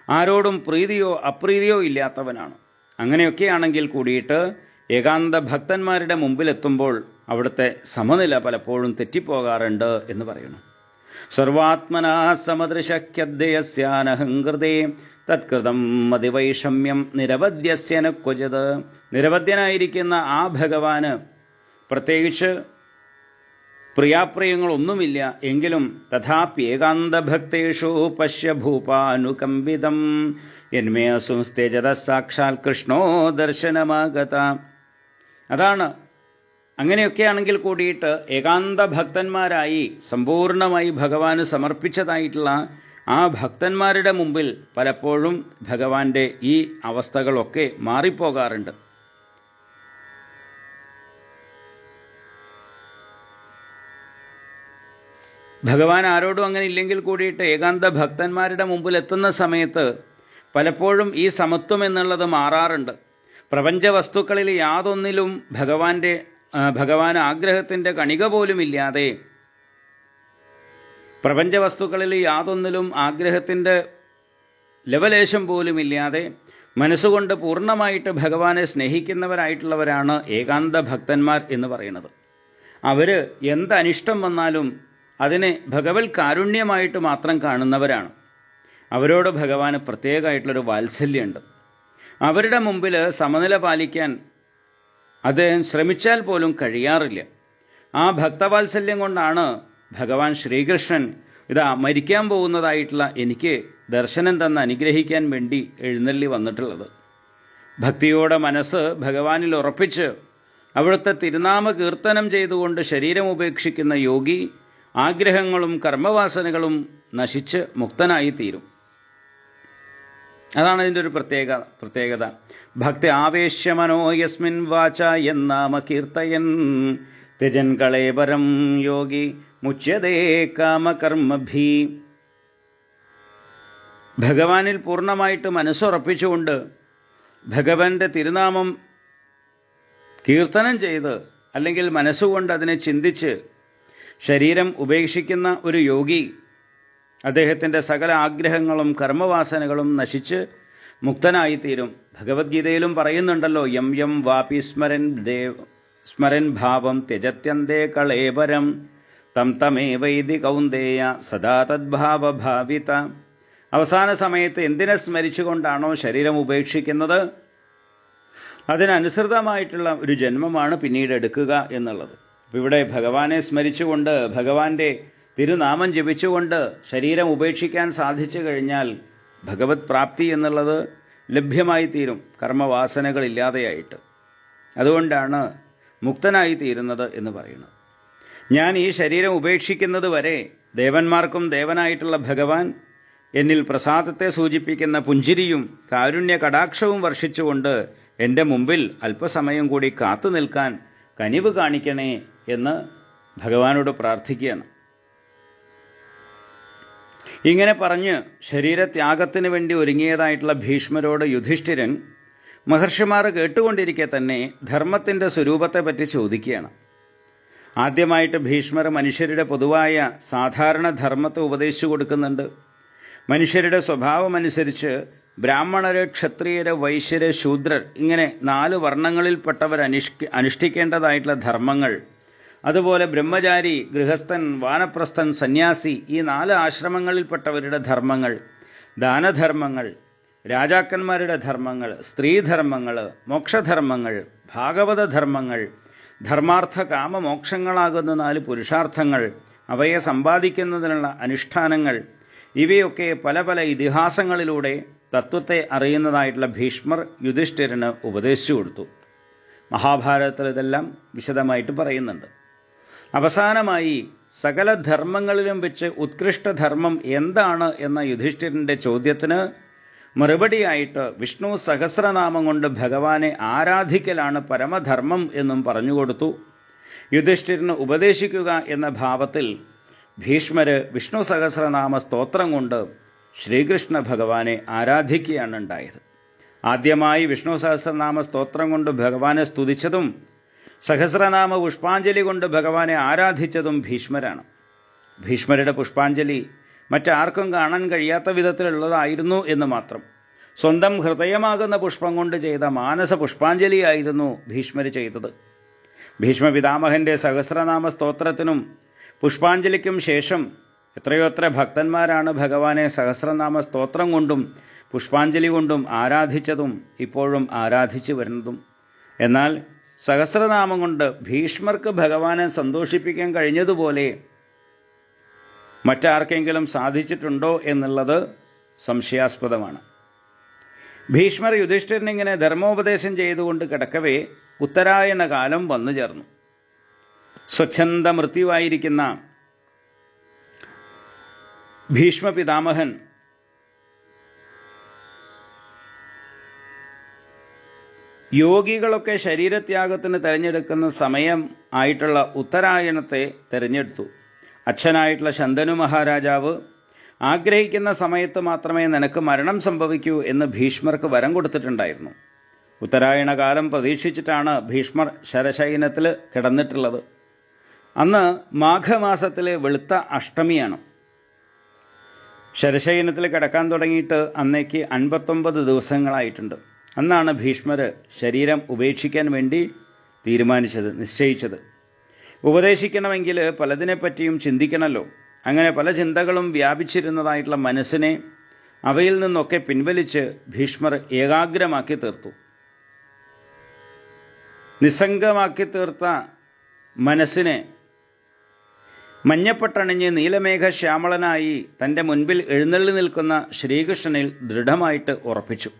ആരോടും പ്രീതിയോ അപ്രീതിയോ ഇല്ലാത്തവനാണ്. അങ്ങനെയൊക്കെയാണെങ്കിൽ കൂടിയിട്ട് ഏകാന്ത ഭക്തന്മാരുടെ മുമ്പിലെത്തുമ്പോൾ അവിടുത്തെ സമനില പലപ്പോഴും തെറ്റിപ്പോകാറുണ്ട് എന്ന് പറയുന്നു. സർവാത്മനാ സമദൃശക്യദ്യസ്യാനഹങ്കൃതേ തത്കൃതം മതിവൈഷമ്യം നിരവധ്യസ്യന ക്വചിത്. നിരവധ്യനായിരിക്കുന്ന ആ ഭഗവാന് പ്രത്യേകിച്ച് പ്രിയാപ്രിയങ്ങളൊന്നുമില്ല. എങ്കിലും തഥാപ്യേകാന്തഭക്തേഷു പശ്യ ഭൂപാനുകമ്പിതം യന്മേ അസുസ്തേജത സാക്ഷാൽ കൃഷ്ണോ ദർശനമാഗത. അതാണ്. അങ്ങനെയൊക്കെയാണെങ്കിൽ കൂടിയിട്ട് ഏകാന്ത ഭക്തന്മാരായി സമ്പൂർണമായി ഭഗവാന് സമർപ്പിച്ചതായിട്ടുള്ള ആ ഭക്തന്മാരുടെ മുമ്പിൽ പലപ്പോഴും ഭഗവാന്റെ ഈ അവസ്ഥകളൊക്കെ മാറിപ്പോകാറുണ്ട്. ഭഗവാൻ ആരോടും അങ്ങനെ ഇല്ലെങ്കിൽ കൂടിയിട്ട് ഏകാന്ത ഭക്തന്മാരുടെ മുമ്പിൽ എത്തുന്ന സമയത്ത് പലപ്പോഴും ഈ സമത്വം എന്നുള്ളത് മാറാറുണ്ട്. പ്രപഞ്ച വസ്തുക്കളിൽ യാതൊന്നിലും ഭഗവാൻ ആഗ്രഹത്തിൻ്റെ കണിക പോലും ഇല്ലാതെ, പ്രപഞ്ച വസ്തുക്കളിൽ യാതൊന്നിലും ആഗ്രഹത്തിൻ്റെ ലവലേശം പോലും ഇല്ലാതെ മനസ്സുകൊണ്ട് പൂർണ്ണമായിട്ട് ഭഗവാനെ സ്നേഹിക്കുന്നവരായിട്ടുള്ളവരാണ് ഏകാന്ത ഭക്തന്മാർ എന്ന് പറയുന്നത്. അവർ എന്തനിഷ്ടം വന്നാലും അതിനെ ഭഗവത് കാരുണ്യമായിട്ട് മാത്രം കാണുന്നവരാണ്. അവരോട് ഭഗവാന് പ്രത്യേകമായിട്ടുള്ളൊരു വാത്സല്യമുണ്ട്. അവരുടെ മുമ്പിൽ സമനില പാലിക്കാൻ അദ്ദേഹം ശ്രമിച്ചാൽ പോലും കഴിയാറില്ല. ആ ഭക്തവാത്സല്യം കൊണ്ടാണ് ഭഗവാൻ ശ്രീകൃഷ്ണൻ മരിക്കാൻ പോകുന്നതായിട്ടുള്ള എനിക്ക് ദർശനം തന്ന് അനുഗ്രഹിക്കാൻ വേണ്ടി എഴുന്നള്ളി വന്നിട്ടുള്ളത്. ഭക്തിയോടെ മനസ്സ് ഭഗവാനിൽ ഉറപ്പിച്ച് അവിടുത്തെ തിരുനാമ കീർത്തനം ചെയ്തുകൊണ്ട് ശരീരം ഉപേക്ഷിക്കുന്ന യോഗി ആഗ്രഹങ്ങളും കർമ്മവാസനകളും നശിച്ച് മുക്തനായിത്തീരും. അതാണ് ഇതിൻ്റെ ഒരു പ്രത്യേകത. ഭക്തി ആവേശ്യമനോ യസ്മിൻ വാച എന്നാമ കീർത്തയൻ ത്യജൻ കളേബരം യോഗി മുച്യതേ കാമകർമ്മഭി. ഭഗവാനിൽ പൂർണ്ണമായിട്ട് മനസ്സുറപ്പിച്ചുകൊണ്ട് ഭഗവാന്റെ തിരുനാമം കീർത്തനം ചെയ്ത് അല്ലെങ്കിൽ മനസ്സുകൊണ്ട് അതിനെ ചിന്തിച്ച് ശരീരം ഉപേക്ഷിക്കുന്ന ഒരു യോഗി അദ്ദേഹത്തിൻ്റെ സകല ആഗ്രഹങ്ങളും കർമ്മവാസനകളും നശിച്ച് മുക്തനായിത്തീരും. ഭഗവത്ഗീതയിലും പറയുന്നുണ്ടല്ലോ, യം യം വാപി സ്മരൻ ഭാവം ത്യജത്യന്തേ കളേബരം തം തമേവൈതി കൗന്ദേയ സദാ തദ്ഭാവഭാവിത. അവസാന സമയത്ത് എന്തിനെ സ്മരിച്ചുകൊണ്ടാണോ ശരീരം ഉപേക്ഷിക്കുന്നത് അതിനനുസൃതമായിട്ടുള്ള ഒരു ജന്മമാണ് പിന്നീട് എടുക്കുക എന്നുള്ളത്. ഇവിടെ ഭഗവാനെ സ്മരിച്ചുകൊണ്ട് ഭഗവാന്റെ തിരുനാമം ജപിച്ചുകൊണ്ട് ശരീരം ഉപേക്ഷിക്കാൻ സാധിച്ചു കഴിഞ്ഞാൽ ഭഗവത് പ്രാപ്തി എന്നുള്ളത് ലഭ്യമായി തീരും, കർമ്മവാസനകളില്ലാതെയായിട്ട്. അതുകൊണ്ടാണ് മുക്തനായി തീരുന്നത് എന്ന് പറയുന്നത്. ഞാൻ ഈ ശരീരം ഉപേക്ഷിക്കുന്നത് വരെ ദേവന്മാർക്കും ദേവനായിട്ടുള്ള ഭഗവാൻ എന്നിൽ പ്രസാദത്തെ സൂചിപ്പിക്കുന്ന പുഞ്ചിരിയും കാരുണ്യ കടാക്ഷവും വർഷിച്ചുകൊണ്ട് എൻ്റെ മുമ്പിൽ അല്പസമയം കൂടി കാത്തു നിൽക്കാൻ കനിവ് കാണിക്കണേ എന്ന് ഭഗവാനോട് പ്രാർത്ഥിക്കുകയാണ്. ഇങ്ങനെ പറഞ്ഞ് ശരീരത്യാഗത്തിന് വേണ്ടി ഒരുങ്ങിയതായിട്ടുള്ള ഭീഷ്മരോട് യുധിഷ്ഠിരൻ മഹർഷിമാർ കേട്ടുകൊണ്ടിരിക്കെ തന്നെ ധർമ്മത്തിൻ്റെ സ്വരൂപത്തെപ്പറ്റി ചോദിക്കുകയാണ്. ആദ്യമായിട്ട് ഭീഷ്മർ മനുഷ്യരുടെ പൊതുവായ സാധാരണ ധർമ്മത്തെ ഉപദേശിച്ചു കൊടുക്കുന്നുണ്ട്. മനുഷ്യരുടെ സ്വഭാവമനുസരിച്ച് ബ്രാഹ്മണര്, ക്ഷത്രിയര്, വൈശ്യര്, ശൂദ്രർ ഇങ്ങനെ 4 വർണ്ണങ്ങളിൽപ്പെട്ടവർ അനുഷ്ഠിക്കേണ്ടതായിട്ടുള്ള ധർമ്മങ്ങൾ, അതുപോലെ ബ്രഹ്മചാരി, ഗൃഹസ്ഥൻ, വാനപ്രസ്ഥൻ, സന്യാസി ഈ 4 ആശ്രമങ്ങളിൽപ്പെട്ടവരുടെ ധർമ്മങ്ങൾ, ദാനധർമ്മങ്ങൾ, രാജാക്കന്മാരുടെ ധർമ്മങ്ങൾ, സ്ത്രീധർമ്മങ്ങൾ, മോക്ഷധർമ്മങ്ങൾ, ഭാഗവത ധർമ്മങ്ങൾ, ധർമാർത്ഥ കാമ മോക്ഷങ്ങളാകുന്ന 4 പുരുഷാർത്ഥങ്ങൾ, അവയെ സമ്പാദിക്കുന്നതിനുള്ള അനുഷ്ഠാനങ്ങൾ, ഇവയൊക്കെ പല പല ഇതിഹാസങ്ങളിലൂടെ തത്വത്തെ അറിയുന്നതായിട്ടുള്ള ഭീഷ്മർ യുധിഷ്ഠിരന് ഉപദേശിച്ചു കൊടുത്തു. മഹാഭാരതത്തിൽ ഇതെല്ലാം വിശദമായിട്ട് പറയുന്നുണ്ട്. അവസാനമായി സകല ധർമ്മങ്ങളിലും വെച്ച് ഉത്കൃഷ്ടധർമ്മം എന്താണ് എന്ന യുധിഷ്ഠിരന്റെ ചോദ്യത്തിന് മറുപടിയായിട്ട് വിഷ്ണു സഹസ്രനാമം കൊണ്ട് ഭഗവാനെ ആരാധിക്കലാണ് പരമധർമ്മം എന്നും പറഞ്ഞുകൊടുത്തു. യുധിഷ്ഠിരന് ഉപദേശിക്കുക എന്ന ഭാവത്തിൽ ഭീഷ്മര് വിഷ്ണു സഹസ്രനാമ സ്തോത്രം കൊണ്ട് ശ്രീകൃഷ്ണ ഭഗവാനെ ആരാധിക്കുകയാണ് ഉണ്ടായത്. ആദ്യമായി വിഷ്ണു സഹസ്രനാമ സ്തോത്രം കൊണ്ട് ഭഗവാനെ സ്തുതിച്ചതും സഹസ്രനാമ പുഷ്പാഞ്ജലി കൊണ്ട് ഭഗവാനെ ആരാധിച്ചതും ഭീഷ്മരാണ്. ഭീഷ്മരുടെ പുഷ്പാഞ്ജലി മറ്റാർക്കും കാണാൻ കഴിയാത്ത വിധത്തിലുള്ളതായിരുന്നു എന്ന് മാത്രം. സ്വന്തം ഹൃദയമാകുന്ന പുഷ്പം കൊണ്ട് ചെയ്ത മാനസ പുഷ്പാഞ്ജലിയായിരുന്നു ഭീഷ്മര് ചെയ്തത്. ഭീഷ്മപിതാമഹന്റെ സഹസ്രനാമ സ്തോത്രത്തിനും പുഷ്പാഞ്ജലിക്കും ശേഷം എത്രയോത്ര ഭക്തന്മാരാണ് ഭഗവാനെ സഹസ്രനാമ സ്തോത്രം കൊണ്ടും പുഷ്പാഞ്ജലി കൊണ്ടും ആരാധിച്ചതും ഇപ്പോഴും ആരാധിച്ചു വരുന്നതും. എന്നാൽ സഹസ്രനാമം കൊണ്ട് ഭീഷ്മർക്ക് ഭഗവാനെ സന്തോഷിപ്പിക്കാൻ കഴിഞ്ഞതുപോലെ മറ്റാർക്കെങ്കിലും സാധിച്ചിട്ടുണ്ടോ എന്നുള്ളത് സംശയാസ്പദമാണ്. ഭീഷ്മർ യുധിഷ്ഠിരനിങ്ങനെ ധർമ്മോപദേശം ചെയ്തുകൊണ്ട് കിടക്കവേ ഉത്തരായന കാലം വന്നു ചേർന്നു. സ്വച്ഛന്ത മൃത്യുവായിരിക്കുന്ന ഭീഷ്മപിതാമഹൻ യോഗികളൊക്കെ ശരീരത്യാഗത്തിന് തിരഞ്ഞെടുക്കുന്ന സമയം ആയിട്ടുള്ള ഉത്തരായണത്തെ തിരഞ്ഞെടുത്തു. അച്ഛനായിട്ടുള്ള ശന്തനു മഹാരാജാവ് ആഗ്രഹിക്കുന്ന സമയത്ത് മാത്രമേ നിനക്ക് മരണം സംഭവിക്കൂ എന്ന് ഭീഷ്മർക്ക് വരം കൊടുത്തിട്ടുണ്ടായിരുന്നു. ഉത്തരായണ കാലം പ്രതീക്ഷിച്ചിട്ടാണ് ഭീഷ്മർ ശരശയനത്തിൽ കിടന്നിട്ടുള്ളത്. അന്ന് മാഘമാസത്തിലെ വെളുത്ത അഷ്ടമിയാണ്. ശരശയനത്തിൽ കിടക്കാൻ തുടങ്ങിയിട്ട് അന്നേക്ക് 59 ദിവസങ്ങളായിട്ടുണ്ട്. അന്നാണ് ഭീഷ്മർ ശരീരം ഉപേക്ഷിക്കാൻ വേണ്ടി നിശ്ചയിച്ചത്. ഉപദേശിക്കണമെങ്കിൽ പലതിനെപ്പറ്റിയും ചിന്തിക്കണമല്ലോ. അങ്ങനെ പല ചിന്തകളും വ്യാപിച്ചിരുന്നതായിട്ടുള്ള മനസ്സിനെ അവയിൽ നിന്നൊക്കെ പിൻവലിച്ച് ഭീഷ്മർ ഏകാഗ്രമാക്കി തീർത്തു. നിസ്സംഗമാക്കി തീർത്ത മനസ്സിനെ മഞ്ഞപ്പട്ടണിഞ്ഞ് നീലമേഘ ശ്യാമളനായി തൻ്റെ മുൻപിൽ എഴുന്നള്ളി നിൽക്കുന്ന ശ്രീകൃഷ്ണനിൽ ദൃഢമായിട്ട് ഉറപ്പിച്ചു.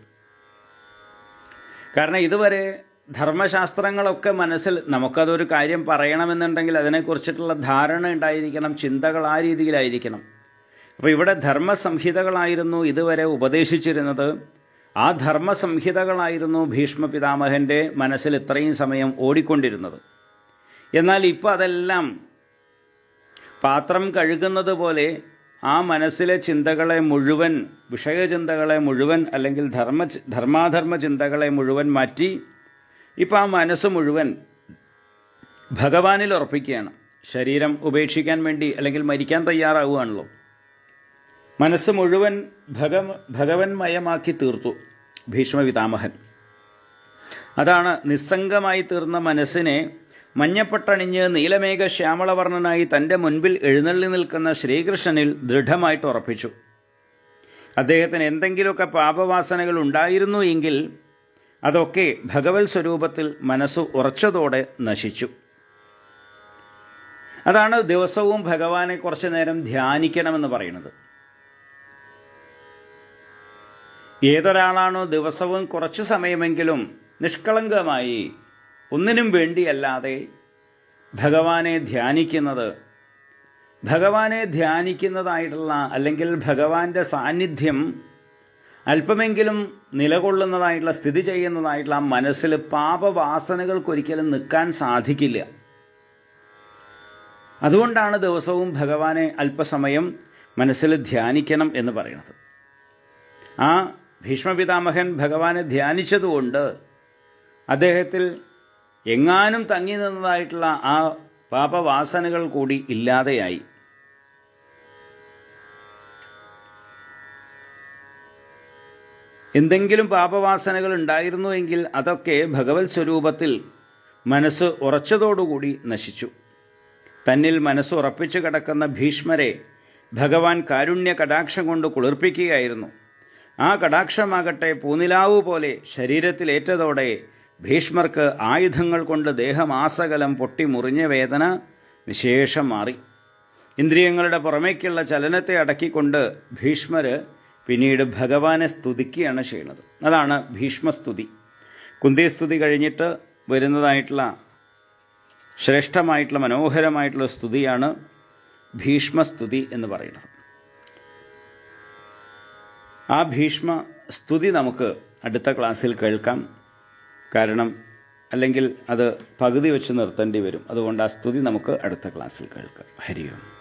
കാരണം ഇതുവരെ ധർമ്മശാസ്ത്രങ്ങളൊക്കെ മനസ്സിൽ നമുക്കതൊരു കാര്യം പറയണമെന്നുണ്ടെങ്കിൽ അതിനെക്കുറിച്ചിട്ടുള്ള ധാരണ ഉണ്ടായിരിക്കണം, ചിന്തകൾ ആ രീതിയിലായിരിക്കണം. അപ്പോൾ ഇവിടെ ധർമ്മസംഹിതകളായിരുന്നു ഇതുവരെ ഉപദേശിച്ചിരുന്നത്. ആ ധർമ്മസംഹിതകളായിരുന്നു ഭീഷ്മപിതാമഹൻ്റെ മനസ്സിൽ ഇത്രയും സമയം ഓടിക്കൊണ്ടിരുന്നത്. എന്നാൽ ഇപ്പോൾ അതെല്ലാം പാത്രം കഴുകുന്നത് പോലെ ആ മനസ്സിലെ ചിന്തകളെ മുഴുവൻ, വിഷയചിന്തകളെ മുഴുവൻ, അല്ലെങ്കിൽ ധർമാധർമ്മ ചിന്തകളെ മുഴുവൻ മാറ്റി ഇപ്പം ആ മനസ്സ് മുഴുവൻ ഭഗവാനിൽ ഉറപ്പിക്കുകയാണ്. ശരീരം ഉപേക്ഷിക്കാൻ വേണ്ടി അല്ലെങ്കിൽ മരിക്കാൻ തയ്യാറാവുകയാണല്ലോ. മനസ്സ് മുഴുവൻ ഭഗവന്മയമാക്കി തീർത്തു ഭീഷ്മപിതാമഹൻ. അതാണ് നിസ്സംഗമായി തീർന്ന മനസ്സിനെ മഞ്ഞപ്പട്ടണിഞ്ഞ് നീലമേഘ ശ്യാമളവർണ്ണനായി തൻ്റെ മുൻപിൽ എഴുന്നള്ളി നിൽക്കുന്ന ശ്രീകൃഷ്ണനിൽ ദൃഢമായിട്ട് ഉറപ്പിച്ചു. അദ്ദേഹത്തിന് എന്തെങ്കിലുമൊക്കെ പാപവാസനകൾ ഉണ്ടായിരുന്നു എങ്കിൽ അതൊക്കെ ഭഗവത് സ്വരൂപത്തിൽ മനസ്സ് ഉറച്ചതോടെ നശിച്ചു. അതാണ് ദിവസവും ഭഗവാനെ കുറച്ചു നേരം ധ്യാനിക്കണമെന്ന് പറയുന്നത്. ഏതൊരാളാണോ ദിവസവും കുറച്ചു സമയമെങ്കിലും നിഷ്കളങ്കമായി ഒന്നിനും വേണ്ടിയല്ലാതെ ഭഗവാനെ ധ്യാനിക്കുന്നതായിട്ടുള്ള അല്ലെങ്കിൽ ഭഗവാന്റെ സാന്നിധ്യം അല്പമെങ്കിലും നിലകൊള്ളുന്നതായിട്ടുള്ള, സ്ഥിതി ചെയ്യുന്നതായിട്ടുള്ള ആ മനസ്സിൽ പാപവാസനകൾക്കൊരിക്കലും നിൽക്കാൻ സാധിക്കില്ല. അതുകൊണ്ടാണ് ദിവസവും ഭഗവാനെ അല്പസമയം മനസ്സിൽ ധ്യാനിക്കണം എന്ന് പറയുന്നത്. ആ ഭീഷ്മപിതാമഹൻ ഭഗവാനെ ധ്യാനിച്ചതുകൊണ്ട് അദ്ദേഹത്തിൽ എങ്ങാനും തങ്ങി നിന്നതായിട്ടുള്ള ആ പാപവാസനകൾ കൂടി ഇല്ലാതെയായി. എന്തെങ്കിലും പാപവാസനകൾ ഉണ്ടായിരുന്നുവെങ്കിൽ അതൊക്കെ ഭഗവത് സ്വരൂപത്തിൽ മനസ്സ് ഉറച്ചതോടുകൂടി നശിച്ചു. തന്നിൽ മനസ്സ് ഉറപ്പിച്ചു കിടക്കുന്ന ഭീഷ്മരെ ഭഗവാൻ കാരുണ്യ കടാക്ഷം കൊണ്ട് കുളിർപ്പിക്കുകയായിരുന്നു. ആ കടാക്ഷമാകട്ടെ പൂനിലാവു പോലെ ശരീരത്തിലേറ്റതോടെ ഭീഷ്മർക്ക് ആയുധങ്ങൾ കൊണ്ട് ദേഹമാസകലം പൊട്ടി മുറിഞ്ഞ വേദന വിശേഷം മാറി. ഇന്ദ്രിയങ്ങളുടെ പുറമേക്കുള്ള ചലനത്തെ അടക്കിക്കൊണ്ട് ഭീഷ്മര് പിന്നീട് ഭഗവാനെ സ്തുതിക്കുകയാണ് ചെയ്യുന്നത്. അതാണ് ഭീഷ്മസ്തുതി. കുന്തിസ്തുതി കഴിഞ്ഞിട്ട് വരുന്നതായിട്ടുള്ള ശ്രേഷ്ഠമായിട്ടുള്ള മനോഹരമായിട്ടുള്ള സ്തുതിയാണ് ഭീഷ്മസ്തുതി എന്ന് പറയുന്നത്. ആ ഭീഷ്മ സ്തുതി നമുക്ക് അടുത്ത ക്ലാസ്സിൽ കേൾക്കാം. കാരണം അല്ലെങ്കിൽ അത് പകുതി വെച്ച് നിർത്തേണ്ടി വരും. അതുകൊണ്ട് ആ സ്തുതി നമുക്ക് അടുത്ത ക്ലാസ്സിൽ കേൾക്കാം. ഹരി ഓം.